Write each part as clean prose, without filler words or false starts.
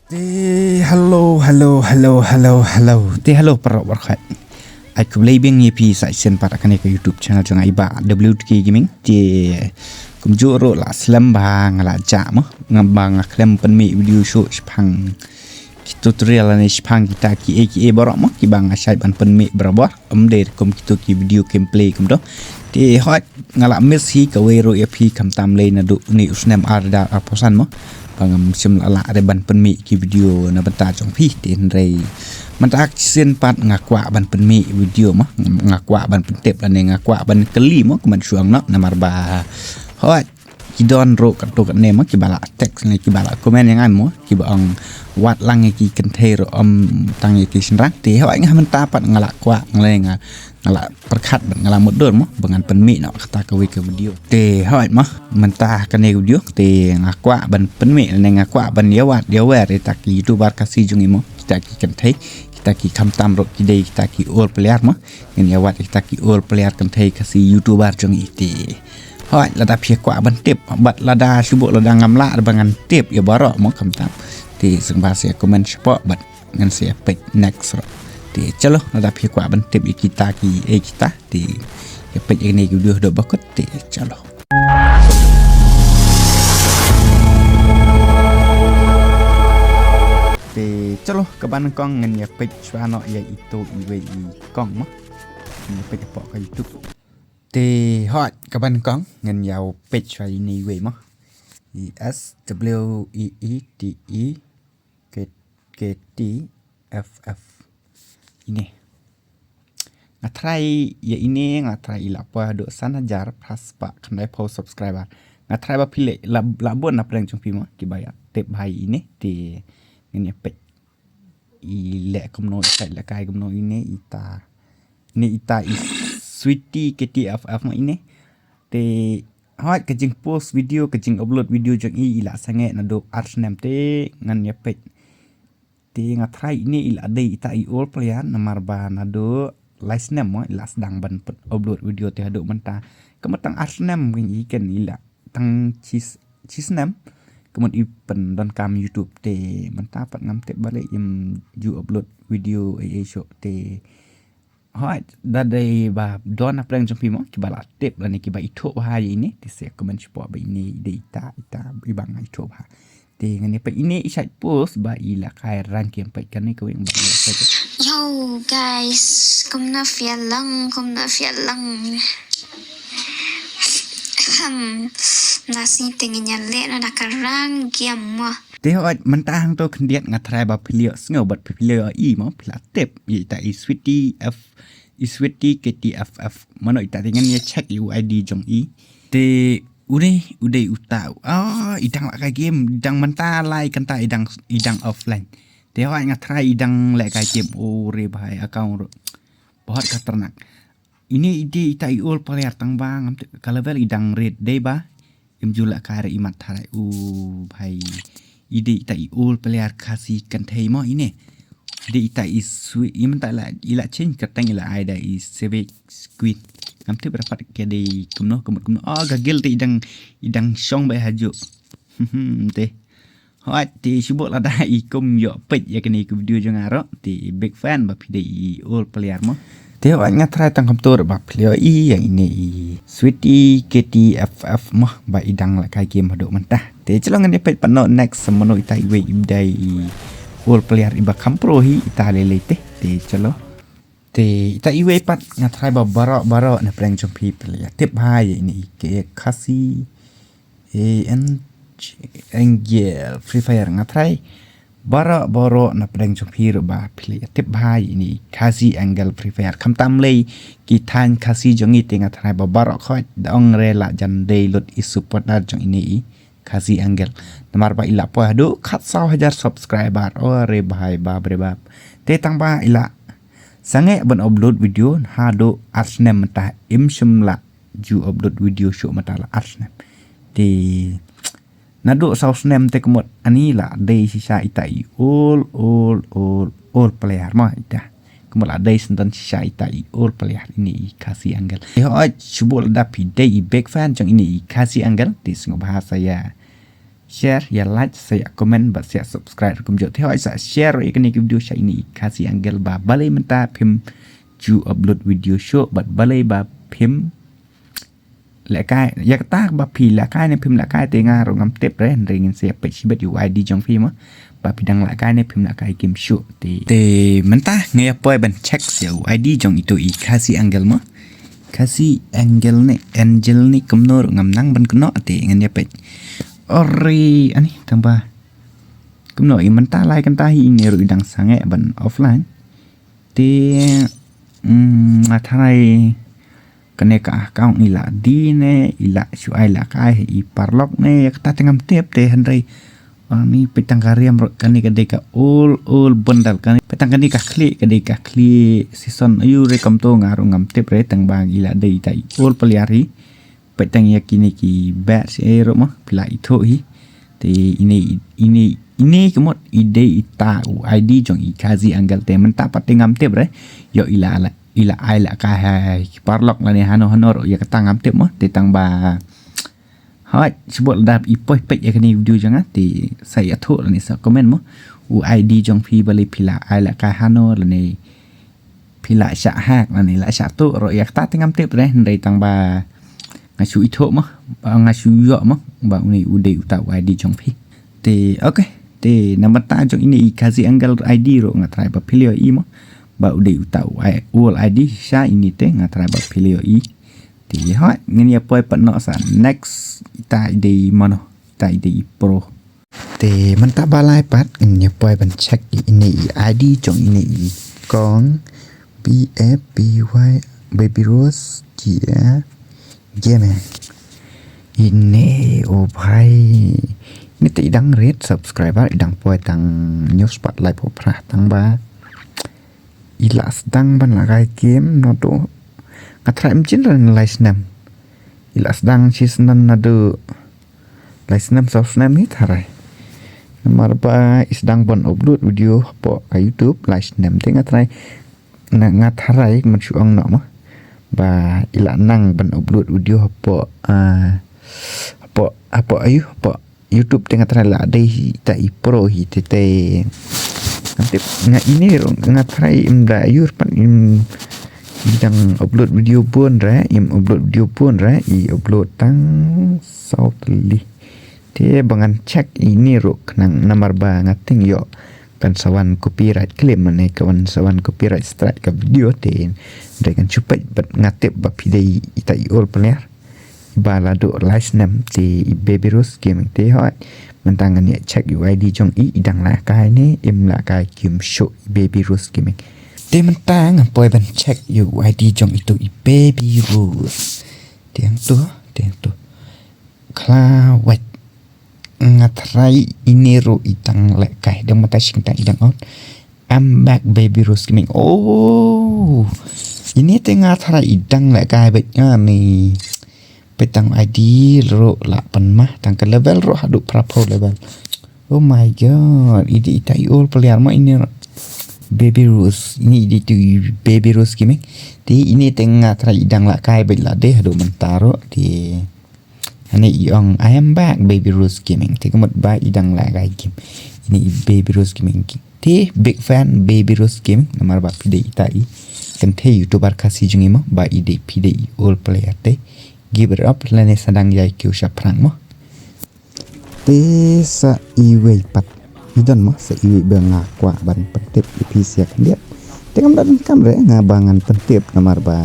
Hello. Hello para warkhat. Ai kublai beng ye pi sai sen para kan ke YouTube channel jang ai ba WTK Gaming ti kum juro la slam bang la ja mo ngambang klem pen mi video show pang tutorial ni pang kita ki aka borok mo ki bang asai ban pen mi berabor de kum kita ki video gameplay kum do ti hot ngala miss hi ka we ro ye pi kam tam le na du ni usnam arda aposan mo bangam sim la de ban pen mi ki video na banta jong pi tin reมันอักเส้นปัดงากว่าบันเป็นมีวิดีโอมั้งงากว่าบันเป็นเต็บแล้วเนี่ยงากว่าบันกะลี่มั้งมันช่วงเนาะนามาบาเพราะว่ากีดอนโรกันตัวกันเนี่ยมั้งกีบาละเท็กซ์เนี่ยกีบาละคอมเมนต์ยังไงมั้งกีบองวัดลังไงกีกันเทโรตั้งไงกีสินรักตีเขาไอ้เงี้ยมันตาปัดงาละกว่าอะไรเงี้ยงาละประคัดงาละหมดเดินมั้งบางงานเป็นมีเนาะตากวีกับวิดีโอตีเขาไอ้มั้งมันตากันในวิดีโอตีงากว่าบันเป็นมีในงากว่าบันเดียววัดเดียวแหวร์ตากียูทูบาร์คาซีจงอีมั้งตากีกันเทkita ki kamtam rok kidai kita ki all player mah ini awat kita ki all player Kynthei kasi youtuber jong iti hoi lada pia kwa ban tip bat lada subuk lada ngamla bangan tip ya barok mah kamtam ti sing bahasa komen spot bat ngan sia page next rok ti chalo lada pia kwa ban tip kita ki kita ti ya page ini video do bakut ti chalo chalo kaban kong ngan ya page channel ya itu iwe kong mah ni page pok ka YouTube te hot kaban kong ngan ya page channel ini iwe mah SWEETKTFF ini ngatrai ya ini ngatrai ilapa do sanajar pas pak kandai post subscriber ngatrai ba pile labon na Pleng chung pi mah ki bayar tip bhai ini te ngan ya page ile kumno sai la kai kumno ini ita is sweetie KTFF ma ini te hot ke jing post video ke jing upload video jang i ila sange na do art name te ngan ya pet te ngatrai ini ila dei ita i all player na marba na do last name mo ila sedang ban upload video te hado menta kematang art name ngin i ken ila tang cheese name kemudian pen dan kam YouTube te menta pat ngam te balik im ju upload video show te hot dadai ba don Pleng jong pi mo ki bala tip la ni ki ba itu ha ini te se comment support ba ini de ita ibang itu ha te ngani pa ini isai post ba ila kai ranking pa kan ni ko yang ba yo guys kumna fialang nasi tingginya le na dakarang giamma te hot mentang to kendiat ngatrai ba pilio sngo bat pilio i mo pila tip ita i sweetie KTFF mano ita dengan ya check UID jong i te udah utau idang la ka game idang menta lai kan ta idang offline te hot ngatrai idang la ka game re bahai account bahot ka ternak ini ide ita i all player tang bang kalau level idang red day ba im jula kare imat thare bhai ide ita i all player kasi Kynthei mo ini ide ita i sweet im ta la ila change katang ila aida i civic squid ngam te berapa ke de kumno gagil te idang song ba haju te hot ti subuk la da i kum yo pet ya kini video jong aro ti big fan ba pide i all player mo te wa ngatrai tang kam tur ba pleo i yang ini sweetie KTFF mah ba idang la kai game hado mentah te celongan de pet pano next semono ita iwe ibdai all player iba kampro hi ita lele te celo te ita iwe pat ngatrai ba baro na Pleng jong pi player tip hai ini ke kasi angel free fire ngatrai baro na Pleng jong pi ba play tip bhai ini kasi angle free fire kam tam lei ki than kasi jong i tenga thai ba baro khoi dong rela jan dei lot i support dar jong ini kasi angle namar ba ila po hadu khat 1,000 subscriber re bhai ba bre bab te tang ba ila sange ban upload video hado arsnem mata im shimla ju upload video show mata la arsnem te nado saus nem te kemot ani la dei sisa itai all player mah ita kemot la dei sentan sisa itai all player ini kasi angle hoi subul dapi dei big fan jong ini kasi angle di bahasa ya share ya like saya komen ba saya subscribe kum jo theo sa share ikani video Shaei ni kasi angle ba balai menta phim ju upload video show bat balai ba phim lại cái ya ta ba phi là cái này phim là cái tên nga rồi ngắm tiếp đấy rồi sẽ bị chỉ biết ID trong phim á ba phi đăng lại cái này phim là cái game show thì mình ta nghe boy bên check siêu ID trong itu i kasi angle mà kasi angle này angel này cầm nô rồi ngắm nắng bên cái nọ thì nghe nhập bệnh ori anh thằng ba cầm nô mình ta like kan ta hi này rồi đăng sáng nghe bên offline thì thay keneka account ila di ne ila Shaei la kai i parlok ne kata tengam tip te henry ni petang kariam kani kadeka all bundle kani petang kani ka kli season ayu re kam to ngaru ngam tip re tang bang ila dei tai all peliari petang yakini ki batch ero ma pila itho hi te ini kemot ide ita ID jong i kazi angal te men ta patengam tip re yo ila ai là cái parlok là này hano rồi ya ketang am tip mah tang ba hỏi sebut dap ipoi pek ya kini video jangan thì saya thu là này sa comment mah ID jong phi bali pila ai là cái hano là này pila sha hak là này lại sha tu rồi ya ta tengam tip đấy đây tang ba ngasu itho mah ngasu yo mah ba ni ude uta ID jong phi thì ok thì nama ta jong ini kazi angle ID rồi ngatrai ba pilio i mah ba udah tahu all ID Shaei ini teh ngatrai ba pilio i thì hỏi ngân ya poi pat no sa next tại di mana tại di pro thì mình ta balai pat ngân ya poi ban check ini ID trong ini con BFBY baby rose kia game ini oh bhai ini ti dang rate subscriber dang poi tang news spotlight po pra tang ba ila sedang ban lagai game no to katrai mchin ran license ila sedang season nadu license software ni tharai nomor ba sedang ban upload video po ka YouTube license te ngatrai ngatharai mencuang no ma ba ila nang ban upload video po apa ayu po YouTube te ngatrai la dei tai pro hi te nanti nga ini ngatrai imda ayur pan im bidang upload video pun upload video pun i upload tang sautli te bangan check ini ro kenang nomor ba ngating yo kan sawan copyright claim ne kawan sawan copyright strike ka video te dengan cepat ngatip ba pidai itai all player balado license te baby rose game te hot mentangan ni check UID jong i idang la kai ni im la kai kim show baby rose game te mentang poi ban check UID jong itu i baby rose tiang tu klawat ngatrai ini ro itang la kai dang mata sing tang idang out I'm back baby rose game oh ini tengah ngatrai idang la kai bet ni petang ID ro la pan mah tang ke level ro hadu prapo level oh my god ini itai all player ma ini baby rose ini itu baby rose game di ini tengah trai idang la kai bet la de hadu mentaro di ani iong I am back baby rose gaming te kemat ba idang la kai game ini baby rose gaming ti big fan baby rose game nomor ba pide itai Kynthei youtuber kasi jungi mo ba ide pide all player te give it up lene sadang yai kyu sha prang mo te sa iwe pat idon mo sa iwe benga kwa ban pentip ipi sia kandia te kam dan kam re ngabangan pentip nomor ba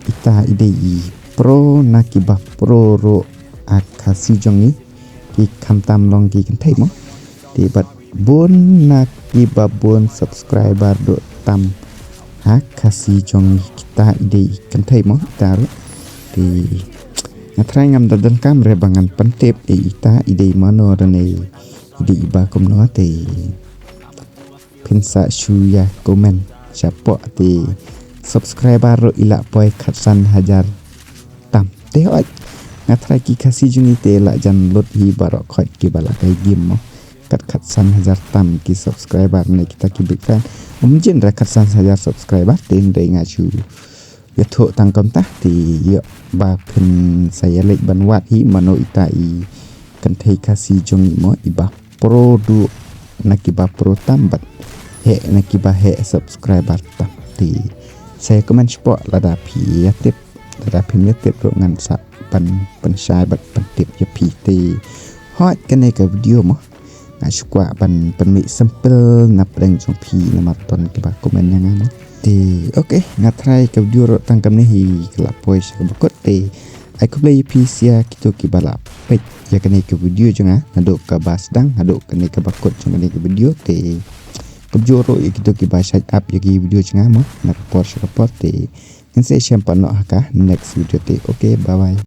ita ide i pro nakiba pro ro akasi jongi ki kamtam long ki Kynthei mo te bat bon nakiba bon subscriber do tam akasi jongi kita ide Kynthei mo taru thì ngatrai ngam dadan kam re bangan pentip ita ide mano rene ide iba kom no te pensa shuya komen chapo te subscriber ro ila poi khatsan hajar tam te oi ngatrai ki kasi jungi te la jan lot hi barok khot ki bala kai game mo khatsan hajar tam ki subscriber ne kita ki big fan umjin ra khatsan hajar subscriber ten re ngachu ya thok tang kam ta thì ba pin saya lek ban wat hi mano itai Kynthei kasih jong mo iba produk nak iba pro tambat he nak iba he subscriber tam ti saya komen sport lada pi tip lada pi tip ro ngan sa pan shai bat pan tip ya pi ti hot kan ke video mo ngai sukwa ban mi simple na Pleng jong pi na maraton ke ba komen yang ano ti okay ngatrai ke video ro tangkam ni hi kelapoi sa bakot ti aku play sia kita ki balap pet ya kene ke video jonga naduk ke basdang naduk kene ke bakot jonga ni ke video te kebjoro ya kita ki ba set up ya ki video jonga mo na report te kan saya sampai nak next video te okay bye bye